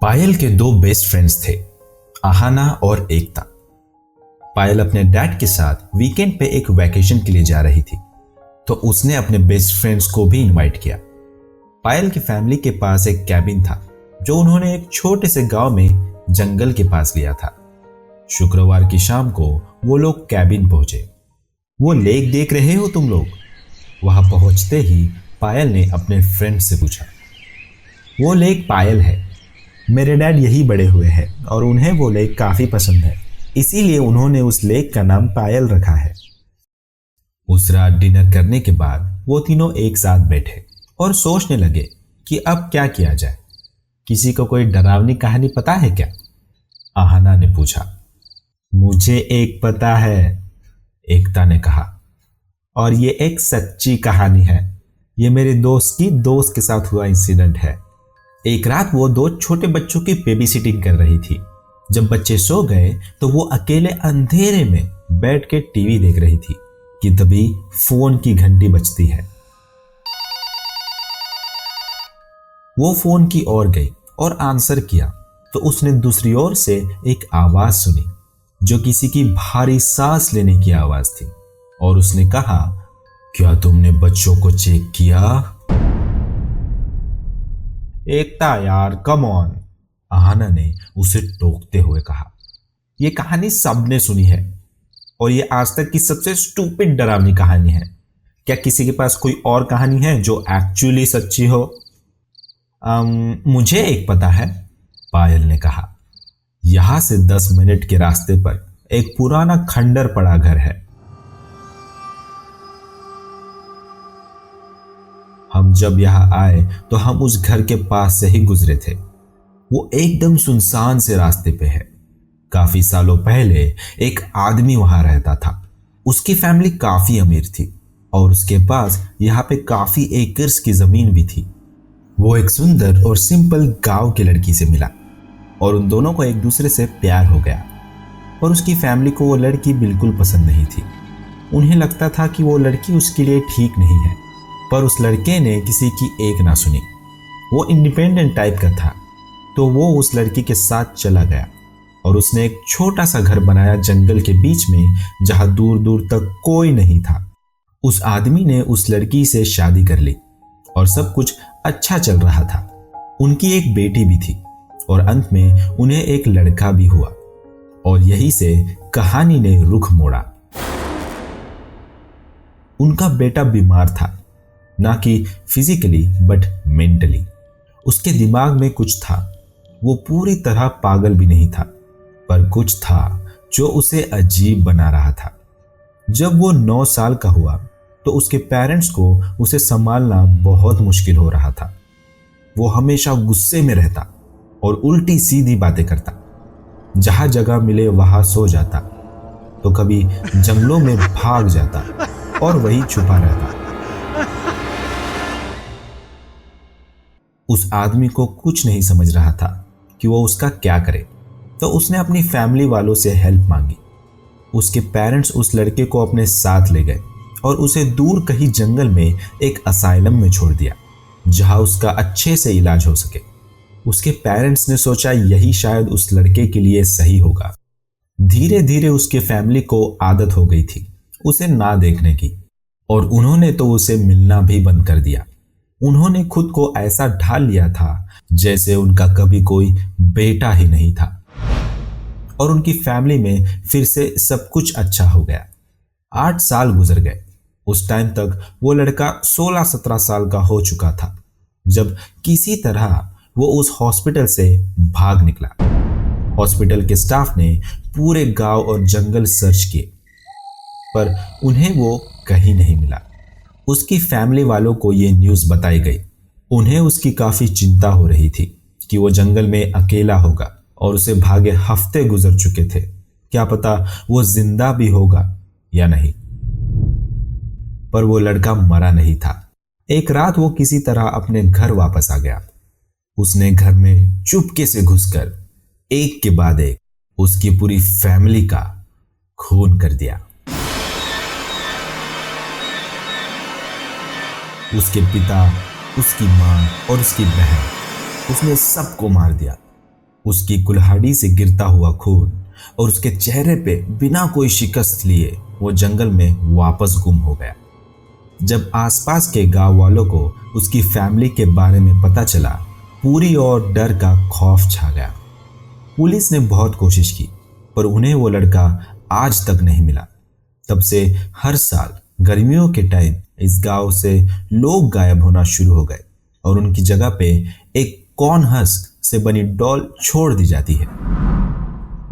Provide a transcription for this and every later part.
पायल के दो best friends थे, आहाना और एकता। पायल अपने डैड के साथ वीकेंड पे एक वैकेशन के लिए जा रही थी, तो उसने अपने बेस्ट फ्रेंड्स को भी इनवाइट किया। पायल की फैमिली के पास एक कैबिन था जो उन्होंने एक छोटे से गांव में जंगल के पास लिया था। शुक्रवार की शाम को वो लोग कैबिन पहुंचे। वो लेक देख रहे हो तुम लोग? वहां पहुंचते ही पायल ने अपने फ्रेंड से पूछा। वो लेक पायल है, मेरे डैड यही बड़े हुए हैं और उन्हें वो लेक काफी पसंद है, इसीलिए उन्होंने उस लेक का नाम पायल रखा है। उस रात डिनर करने के बाद वो तीनों एक साथ बैठे और सोचने लगे कि अब क्या किया जाए। किसी को कोई डरावनी कहानी पता है क्या? आहाना ने पूछा। मुझे एक पता है, एकता ने कहा, और ये एक सच्ची कहानी है। ये मेरे दोस्त की दोस्त के साथ हुआ इंसिडेंट है। एक रात वो दो छोटे बच्चों की बेबी सिटिंग कर रही थी। जब बच्चे सो गए तो वो अकेले अंधेरे में बैठ के टीवी देख रही थी कि तभी फोन की घंटी बजती है। वो फोन की ओर गई और आंसर किया तो उसने दूसरी ओर से एक आवाज सुनी जो किसी की भारी सांस लेने की आवाज थी, और उसने कहा, क्या तुमने बच्चों को चेक किया? एकता यार, कम ऑन, आहाना ने उसे टोकते हुए कहा। यह कहानी सबने सुनी है और यह आज तक की सबसे स्टूपिड डरावनी कहानी है। क्या किसी के पास कोई और कहानी है जो एक्चुअली सच्ची हो? मुझे एक पता है, पायल ने कहा। यहां से 10 मिनट के रास्ते पर एक पुराना खंडर पड़ा घर है। हम जब यहां आए तो हम उस घर के पास से ही गुजरे थे। वो एकदम सुनसान से रास्ते पे है। काफी सालों पहले एक आदमी वहां रहता था। उसकी फैमिली काफी अमीर थी और उसके पास यहाँ पे काफी एकर्स की जमीन भी थी। वो एक सुंदर और सिंपल गांव की लड़की से मिला और उन दोनों को एक दूसरे से प्यार हो गया। और उसकी फैमिली को वो लड़की बिल्कुल पसंद नहीं थी। उन्हें लगता था कि वो लड़की उसके लिए ठीक नहीं है, पर उस लड़के ने किसी की एक ना सुनी। वो इंडिपेंडेंट टाइप का था, तो वो उस लड़की के साथ चला गया और उसने एक छोटा सा घर बनाया जंगल के बीच में, जहां दूर दूर तक कोई नहीं था। उस आदमी ने उस लड़की से शादी कर ली और सब कुछ अच्छा चल रहा था। उनकी एक बेटी भी थी और अंत में उन्हें एक लड़का भी हुआ। और यही से कहानी ने रुख मोड़ा। उनका बेटा बीमार था, ना कि फिजिकली बट मेंटली। उसके दिमाग में कुछ था। वो पूरी तरह पागल भी नहीं था, पर कुछ था जो उसे अजीब बना रहा था। जब वो 9 साल का हुआ तो उसके पेरेंट्स को उसे संभालना बहुत मुश्किल हो रहा था। वो हमेशा गुस्से में रहता और उल्टी सीधी बातें करता। जहां जगह मिले वहां सो जाता, तो कभी जंगलों में भाग जाता और वहीं छुपा रहता। उस आदमी को कुछ नहीं समझ रहा था कि वो उसका क्या करे, तो उसने अपनी फैमिली वालों से हेल्प मांगी। उसके पेरेंट्स उस लड़के को अपने साथ ले गए और उसे दूर कहीं जंगल में एक असाइलम में छोड़ दिया, जहां उसका अच्छे से इलाज हो सके। उसके पेरेंट्स ने सोचा यही शायद उस लड़के के लिए सही होगा। धीरे धीरे उसके फैमिली को आदत हो गई थी उसे ना देखने की, और उन्होंने तो उसे मिलना भी बंद कर दिया। उन्होंने खुद को ऐसा ढाल लिया था जैसे उनका कभी कोई बेटा ही नहीं था। और उनकी फैमिली में फिर से सब कुछ अच्छा हो गया। 8 साल गुजर गए। उस टाइम तक वो लड़का 16-17 साल का हो चुका था जब किसी तरह वो उस हॉस्पिटल से भाग निकला। हॉस्पिटल के स्टाफ ने पूरे गांव और जंगल सर्च किए, पर उन्हें वो कहीं नहीं मिला। उसकी फैमिली वालों को ये न्यूज़ बताई गई। उन्हें उसकी काफ़ी चिंता हो रही थी कि वो जंगल में अकेला होगा और उसे भागे हफ्ते गुजर चुके थे। क्या पता वो जिंदा भी होगा या नहीं। पर वो लड़का मरा नहीं था। एक रात वो किसी तरह अपने घर वापस आ गया। उसने घर में चुपके से घुसकर एक के बाद एक उसकी पूरी फैमिली का खून कर दिया। उसके पिता, उसकी मां और उसकी बहन, उसने सबको मार दिया। उसकी कुल्हाड़ी से गिरता हुआ खून और उसके चेहरे पे बिना कोई शिकस्त लिए वो जंगल में वापस गुम हो गया। जब आसपास के गांव वालों को उसकी फैमिली के बारे में पता चला, पूरी और डर का खौफ छा गया। पुलिस ने बहुत कोशिश की, पर उन्हें वो लड़का आज तक नहीं मिला। तब से हर साल गर्मियों के टाइम इस गांव से लोग गायब होना शुरू हो गए और उनकी जगह पे एक कौन हस्क से बनी डॉल छोड़ दी जाती है।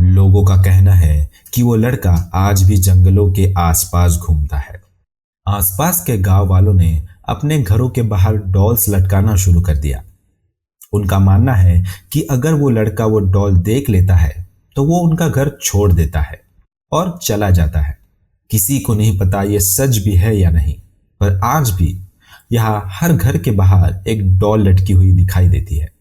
लोगों का कहना है कि वो लड़का आज भी जंगलों के आसपास घूमता है। आसपास के गांव वालों ने अपने घरों के बाहर डॉल्स लटकाना शुरू कर दिया। उनका मानना है कि अगर वो लड़का वो डॉल देख लेता है तो वो उनका घर छोड़ देता है और चला जाता है। किसी को नहीं पता ये सच भी है या नहीं, पर आज भी यहाँ हर घर के बाहर एक डॉल लटकी हुई दिखाई देती है।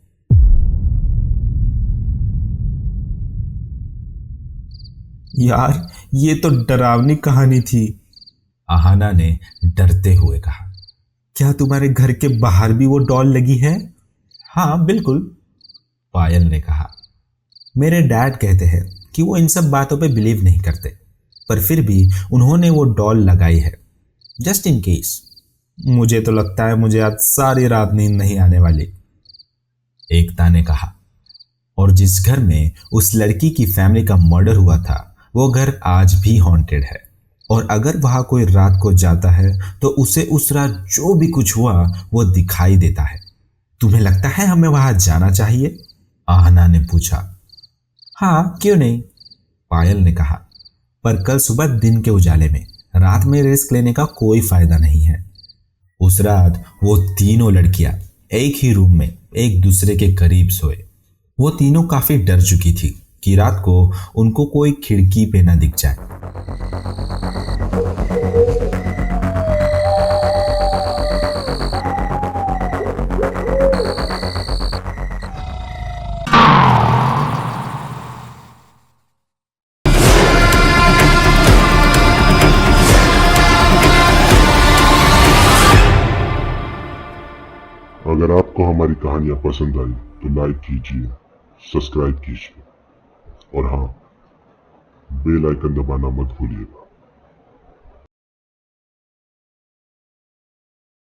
यार, ये तो डरावनी कहानी थी, आहाना ने डरते हुए कहा। क्या तुम्हारे घर के बाहर भी वो डॉल लगी है? हाँ बिल्कुल, पायल ने कहा। मेरे डैड कहते हैं कि वो इन सब बातों पे बिलीव नहीं करते, पर फिर भी उन्होंने वो डॉल लगाई है, जस्ट इन केस। मुझे तो लगता है मुझे आज सारी रात नींद नहीं आने वाली, एकता ने कहा। और जिस घर में उस लड़की की फैमिली का मर्डर हुआ था, वो घर आज भी हॉन्टेड है। और अगर वहां कोई रात को जाता है तो उसे उस रात जो भी कुछ हुआ वो दिखाई देता है। तुम्हें लगता है हमें वहां जाना चाहिए? आहना ने पूछा। हाँ, क्यों नहीं, पायल ने कहा। पर कल सुबह दिन के उजाले में रात में रिस्क लेने का कोई फायदा नहीं है। उस रात वो तीनों लड़कियां एक ही रूम में एक दूसरे के करीब सोए। वो तीनों काफी डर चुकी थी कि रात को उनको कोई खिड़की पे ना दिख जाए। अगर आपको हमारी कहानियां पसंद आई तो लाइक कीजिए, सब्सक्राइब कीजिए और हाँ, बेल आइकन दबाना मत भूलिएगा।